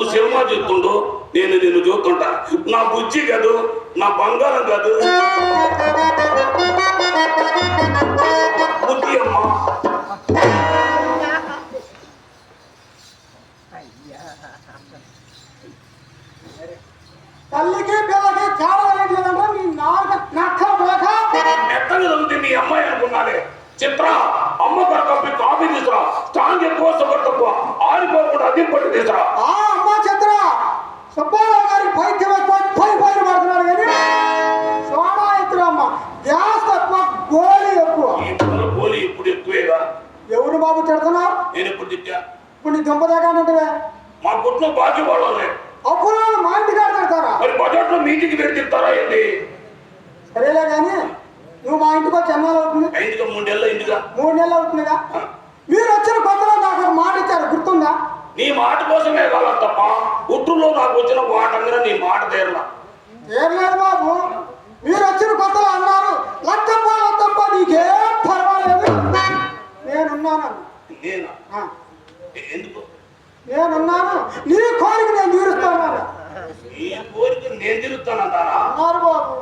నువ్వు సినిమా చూస్తుండు, నేను నిన్ను చూస్తుంటా. నా బుజ్జి కాదు, నా బంగారం కాదు బుద్ధి అమ్మా. తల్లికి పిల్లకి చాలా లేదంటే నీ మెత్తగా ఉంది నీ అమ్మాయి అనుకున్నానే. చిత్ర అమ్మ కప్పి కాఫీ తీసురా, స్ట్రాంగ్ ఎక్కువ షుగర్ తక్కువ, ఆరిపోకుండా అద్దెం పట్టి తీసురా. అమ్మ చిత్ర సుబ్బారావు గారి పైత్యం పై పడుతున్నాడు కానీ సోడా ఎత్తురా అమ్మ, గ్యాస్ తక్కువ, గోళీ ఎక్కువ. గోళీ ఇప్పుడు ఎక్కువేగా. ఎవరు బాబు తిడుతున్నావు? నేను ఎప్పుడు తిట్టా? ఇప్పుడు నీ దుంపదాకా మా గుట్లో బాకీ వాళ్ళే అప్పుడు మా ఇంటి కాడ తిడతారా? మరి బజార్లో మీటింగ్ పెట్టి తిడతారా ఏంటి? సరేలే కానీ నువ్వు మా ఇంటికి వచ్చి ఎన్నాళ్ళు అవుతుంది? ఐదుగా 3 నెలలు ఇంటిగా. 3 నెలలు అవుతుందిగా. మీరు వచ్చిన కొత్తలో నాకు ఒక మాట ఇచ్చారు, గుర్తుందా? నీ మాట కోసమే కాదు తప్ప పుట్టులో నాకు వచ్చిన మాట అందరూ నీ మాట తీరలా. తీరలేదు బాబు. మీరు వచ్చిన కొత్తలో అన్నారు లత్తప్ప నీకేం పర్వాలేదు, నేనున్నాను. ఎందుకు? నేనున్నాను, నీ కోరిక నేను తీరుస్తాను. నీ కోరిక నేను తీరుస్తానంటారా? అన్నారు బాబు.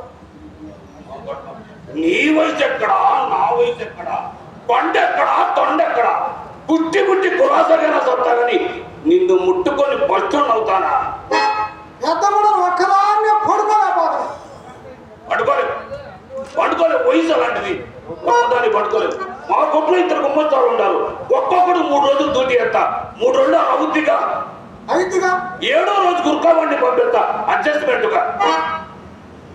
నీ వయసు ఎక్కడా, నా వయసు ఎక్కడా, పండెక్కడా, తొండెక్కడా, పుట్టి కులాసగా సత్తా కానీ నిన్ను ముట్టుకొని బస్టోన్ అవుతానా? పెద్దముడు ఒక్కదాన్నే పడుకోలేకపోతాను. పడుకోలేదు వయసు అలాంటిది, ఒక్కదాన్ని పడుకోలేదు. మా కొట్లో 2 గుమ్మస్తాలు ఉంటారు, ఒక్కొక్కడు 3 రోజులు డ్యూటీ ఎత్తా, 3 రోజులు అవుద్దిగా. 7వ రోజు గుర్కావాడిని పంపిస్తా అడ్జస్ట్మెంట్ గా.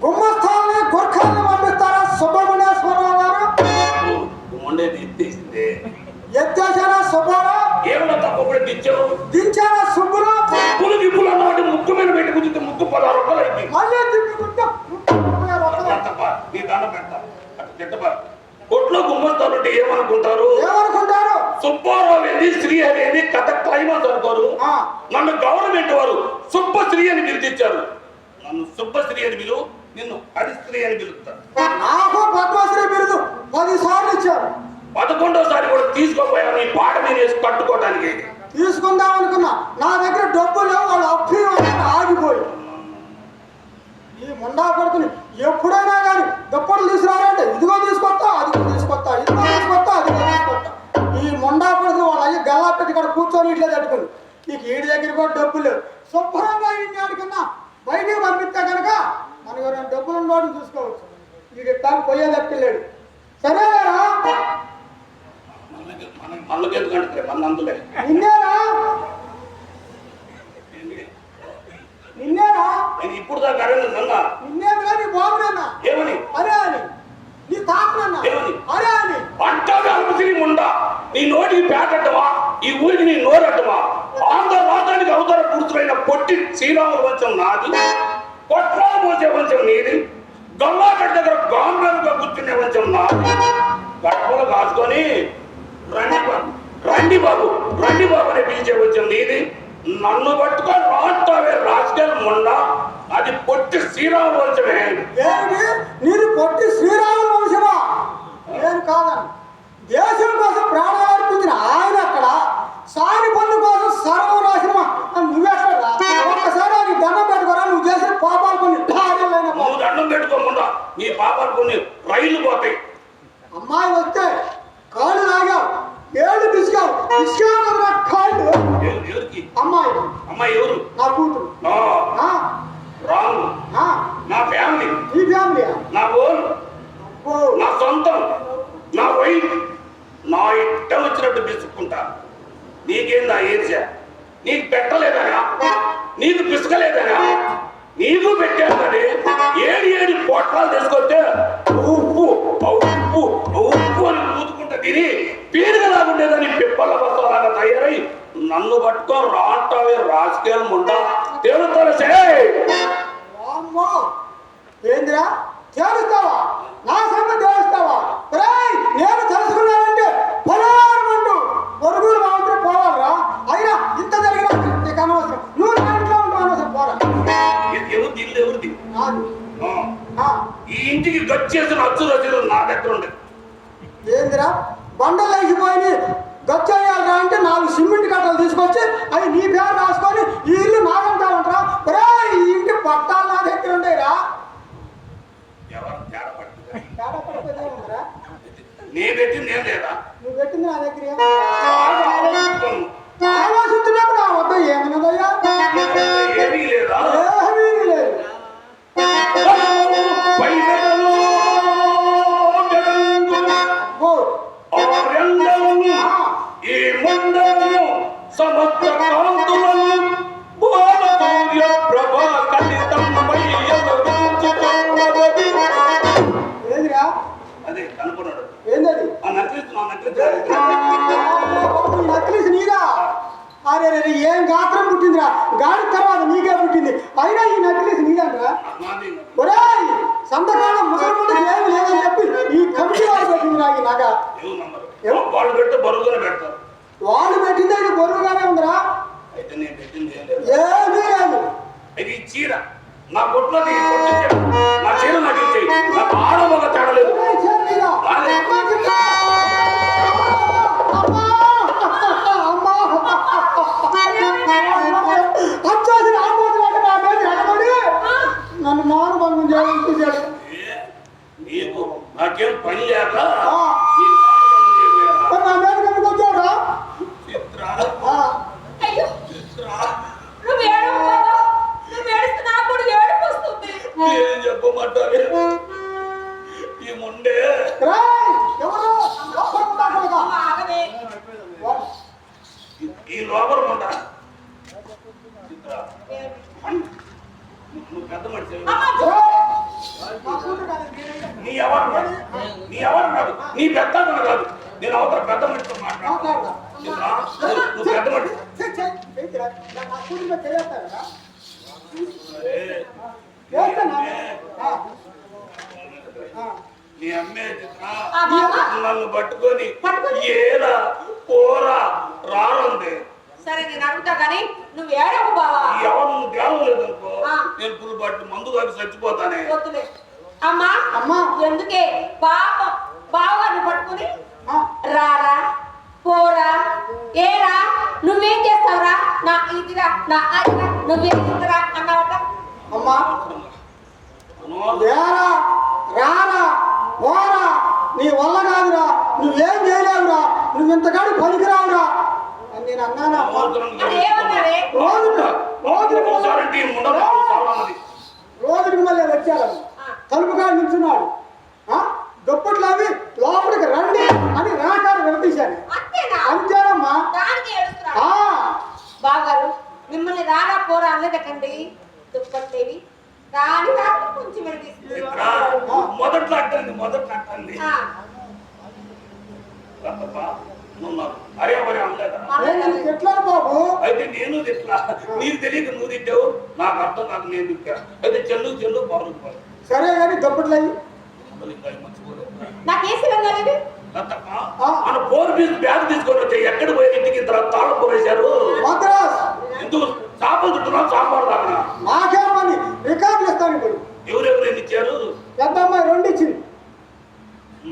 గుమ్మస్థాన్ని గుర్ఖాన్ని పంపిస్తారా సుబ్రహ్మణ్యేశ్వరరావు గారు? ఎత్తేసిందే. ఎత్తేసారా సుబ్బారావు? ఏమన్నా తప్పకుండా దించారా సుబ్బులు? పులుగిప్పులు అన్నవాటి ముక్కు మీద పెట్టి కుదిరితే ముక్కు 16 రూపాయలు అయింది. మళ్ళీ తిప్పుకుంటే నీ దండం పెడతా తిట్టబా. కొట్లో గుమ్మస్తానంటే ఏమనుకుంటారు? సుబ్బారావు ఏంది, శ్రీ అనేది కథ క్లైమాక్స్ అనుకోరు. నన్ను గవర్నమెంట్ వారు సుబ్బశ్రీ అని పిలిపించారు. నన్ను సుబ్బశ్రీ అని పిలువు, నిన్ను హరిశ్రీ అని పిలుస్తారు. నాకు పద్మశ్రీ బిరుదు 10 సార్లు ఇచ్చారు. 11వ సారి కూడా తీసుకోపోయా నీ పాట మీద వేసి కట్టుకోవడానికి. తీసుకుందాం అనుకున్నా, నా దగ్గర డబ్బులు లేవు, వాళ్ళు అప్పి ఆగిపోయి. ఈ ముండా కొడుకుని ఎప్పుడైనా కానీ దుప్పట్లు తీసుకురారంటే ఇదిగో తీసుకొస్తా, అదిగో తీసుకొస్తా, ఇదిగో తీసుకొస్తా, అదిగో తీసుకొస్తా. ఈ ముండా కొడుకుని వాళ్ళు అయ్యి గల్లా పెట్టి ఇక్కడ కూర్చొని ఇట్లా తట్టుకుని నీకు ఈడి దగ్గర కూడా డబ్బులు లేవు. శుభ్రంగా ఇంటి ఆడుకున్నా బయటికి పంపిస్తే కనుక మనకు ఎవరైనా డబ్బులు ఉన్నవాడిని చూసుకోవచ్చు. వీడి తాను పోయే తప్పలేడు. సరేలేరా? నిన్నేరా ఇప్పుడు దాకా నిన్నేదిరా నీ బాబునన్నా ఏమని అరే అని, నీ తాతనన్నా అరే అని అంటాడు. అనుమతి ఉండా నీ నోటికి పేటట్టమా, ఈ ఊరికి నీ నోరట్టమా? ఆంధ్ర రాష్ట్రానికి అవతల పుడుతున్న పొట్టి శ్రీరాముల వంశం నాది, కొట్రాలు పోసే వంశం నీది, గల్లాగడ్డ దగ్గర గాంభీరంగా కూర్చునే వంశం నాది. గడపలు కాసుకొని రండి బాబు అని పిలిచే వంశం నీది. నన్ను పట్టుకొని రాష్ట్రవే రాజకీయాల మొండ, అది పొట్టి శ్రీరాముల వంశమే. నీది పొట్టి శ్రీరాముల వంశమా? నేను కాదని దేశం కోసం ప్రాణాలు అర్పించిన ఆయన అక్కడ సాని పన్ను కోసం సర్వనాశనమా నువ్వేస్తాడా? ఒక్కసారి నీ దండం పెట్టుకోరా, నువ్వు చేసిన పాపాలు కొన్ని. నువ్వు దండం పెట్టుకోకుండా నీ పాపాలు కొన్ని రైళ్లు పోతాయి. అమ్మాయి వస్తే కాళ్ళు లాగావు, ఏళ్ళు పిసికావు, కాళ్ళు. అమ్మాయి ఎవరు? నా కూతురు. రాంగ్. నా ఫ్యామిలీ. నీ ఫ్యామిలీ? నా ఓన్, నా సొంతం, నా వైఫ్. నా ఇట్ట వచ్చినట్టు పిసుక్కుంటా. నీకేందా ఏర్చా? నీకు పెట్టలేదనా? నీకు పిసుకలేదనా? నీకు పెట్టాను కానీ 7 పొట్లాలు తీసుకొస్తే ఉప్పు ఉప్పు ఉప్పు అని పూతుకుంటా తిని పీరుగా లాగుండేదని పిప్పల బస్తలాగా తయారై నన్ను పట్టుకొని రాంటావే రాజకీయాలు ఉంటా తేలుతాను. సరే ఏంద్రా తేలుస్తావా? నా సంగతి తేలుస్తావా? నేను తెలుసుకున్నానంటే పొలారమంటూ పొరుగురు మాత్రం పోవాలరా. అయినా ఇంత జరిగిన నీకు అనవసరం. నువ్వు నా ఇంట్లో ఉంటావు అనవసరం. పోరా. ఎవరిది? ఈ ఇంటికి గచ్చేసిన అచ్చు రచన నా దగ్గర ఉండేది. ఏందిరా బండలు లేచిపోయి గచ్చేయాలరా అంటే 4 సిమెంట్ కట్టలు తీసుకొచ్చి అవి నీ పేరు రాసుకొని ఈ ఇల్లు నా గాడి తర్వాత నీకే పుట్టింది. అయినా ఈ నక్లీస్ నీదంటరా? నాది ఒరేయ్ సంతకాలం ముసలి ఏమి లేదని చెప్పి ఈ కమిటీ వాళ్ళు పెట్టింది నాకు ఈ నగ. ఎవరు నమ్మరు? వాళ్ళు పెడితే బరువుగానే పెడతారు. వాళ్ళు పెట్టిందే ఇది బరువుగానే ఉందిరా. అయితే నేను పెట్టింది ఏం లేదు. ఏమీ లేదు. ఇది ఈ చీర నా కొట్లోది కొట్టు చీర. నా చీర నాకు ఇచ్చేయి. నాకు ఆడమొక తేడా లేదు. ఒరేయ్ చేతిలో. రాలే. అమ్మా! అమ్మా! వచ్చేసిన ఆంబోతులాట నా మీద ఎగబడి నన్ను మానభంగం చేయాలని చూశాడు. నీకు నాకేం పని లేక ఆ. నీకు మానభంగం చేయబోయారా? మరి నా మీద ఎందుకు వచ్చావురా? చిత్ర ఆ. అయ్యో చిత్ర నువ్వు ఏడవ బాబా, నువ్వు ఏడిస్తే నాకు కూడా ఏడుపు వస్తుంది. ఏం చెప్పమంటారు? ఈ ముండే రేయ్! ఎవరు? లోపలికి ఉన్నాడు అమ్మ, ఆగవే. వాడు. ఈ లోపల ముండ చిత్ర నువ్వు పెద్ద మనిషి. అమ్మ, రేయ్! నా కూతురు కాదు, నేనైతే. నీ ఎవరు కాదు. నీ ఎవరు కాదు. నీ పెద్ద మన కాదు. నేను అవతల పెద్ద మనిషితో మాట్లాడతా. మాట్లాడతా. చిత్ర నువ్వు పెద్ద మనిషి. చెయ్, చెయ్. చెయ్యిరా. నా కూతురు మీద చేయేస్తారా? అరే, చేస్తానా? ఆ. ఆ. నీ అమ్మే చిత్ర ఆ బాబా. నన్ను పట్టుకొని పట్టుకొని? ఏరా పోరా రారంది. సరే నేను అడుగుతా కానీ నువ్వు ఏడవ బావా. ఎవరు నువ్వు ధ్యానం లేదనుకో ఆ. నేను పులు పట్టి మందు కాదు చచ్చిపోతానే. వద్దులే అమ్మా. అమ్మా. ఎందుకే బావగారిని పట్టుకుని ఆ. రారా పోరా ఏరా నువ్వేం చేస్తావురా నా ఇదిరా నా అదిరా నువ్వేం చేస్తారా అన్నావట. అమ్మా అనవసరం. ఏరా రారా పోరా నీ వల్ల కాదురా, నువ్వేం చేయలేవురా, నువ్వు ఇంతకాడి పనికిరావురా అని నేను అన్నానా? అనవసరంగా మరి ఏమన్నారే? ఒకసారి ఈ ముండ సావన్నది. రోజుకి మళ్ళీ వచ్చాడు, తలుపుగాడు నిల్చున్నాడు. దుప్పట్లు అవి లోపలికి రండి అని రాకాడు వినిపించాను. అంతేనా? అంతేనమ్మా. దానికి ఏడుస్తున్నాడు. ఆ, బావగారు మిమ్మల్ని రారా పోరా అనలేదకండి. దుప్పట్లేవి రాని రాత్రి కొంచెం వెలిగిస్తుంది. చిత్ర మొదట్లో అట్టండి ఆ, నువ్వు అరే మరి అనలేదా? నేను నీకు తిట్లాను బాబు. అయితే నేను తిట్లా. నీకు తెలియక నువ్వు తిట్టావు, నాకు అర్థం కాక నేను తిట్టా. అయితే చెల్లు బాగుంది. సరే కానీ దుప్పట్లు అవి నాకేసి వెళ్ళాలి. మన పోర్ ఫీజు బ్యాగ్ తీసుకొని వచ్చి ఎక్కడ పోయి ఇంటికి తర్వాత తాళం పోవేశారు. మద్రాస్ ఎందుకు చేపలు తింటున్నావు? సాంబార్ తాగనా? నాకేమని రికార్డులు ఇస్తాను ఇప్పుడు. ఎవరెవరు ఎన్ని ఇచ్చారు? పెద్ద అమ్మాయి 2 ఇచ్చింది,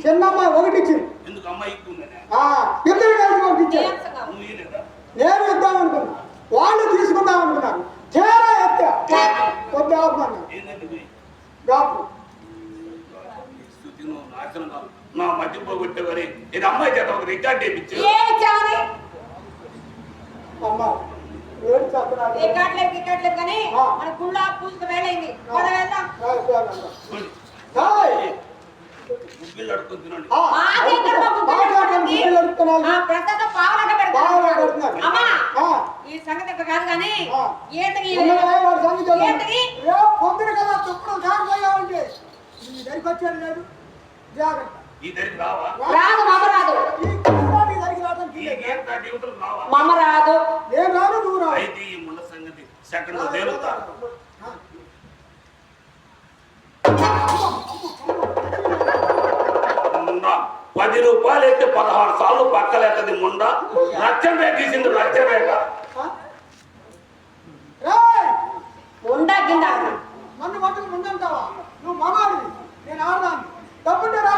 చిన్న అమ్మాయి 1 ఇచ్చింది. ఎందుకు అమ్మాయి ఇస్తుందనే ఇద్దరు కలిసి 1 ఇచ్చారు. నువ్వు ఇయ్యలేదా? నేను ఇద్దాం అనుకున్నా, వాళ్ళు తీసుకుందాం అనుకున్నాను. చేరా ఎత్తా కొద్ది ఆపమన్నా ఏంటంటే ఇది? గాపు. స్థుతి నువ్వు నాశనం కాదు. నా మధ్య పోగొట్టేవారి ఇది అమ్మాయి చేత ఒక రికార్డ్ చేయించు. ఏమి చావని అమ్మా ఏడు చేస్తున్నాడు. రికార్డులేదు కానీ మన గుళ్ళ పూజకు వేళైంది. పద వెళ్దాం. ముగ్గులు అడుక్కొని తినండి. మాకేంటో మా గుడ్డలు ఆ ప్రసాదం పావులాట పెడతారు. అమ్మా ఈ సంగతి ఇక్కడ కాదు కానీ ఈతకి ఈతకి పొద్దున కదా తుప్పుడు కాకపోయావంటే ఈ దగ్గరికి వచ్చాడు లేదు. జాగ్రత్త. ఈ దగ్గరికి రావా? రాదు మమ్మ రాదు. ఈ కుర్రాడి దగ్గరికి రావడానికి ఈ గేమ్ దాటి యువతలు రావా? మమ్మ రాదు. నేను రాను, నువ్వు రావు. అయితే ఈ ముండ సంగతి సెకండ్ లో తేలుతా. ముండ 10 రూపాయలు అయితే 16 సార్లు పక్కలేకది ముండ. రచ్చం రేఖ తీసింది రచ్చం రేఖ. రేయ్! ఉండా కింద నన్ను పట్టుకు ముందంటావా? నువ్వు మగాడివి, నేను ఆడదాన్ని. తప్పుంటే రా.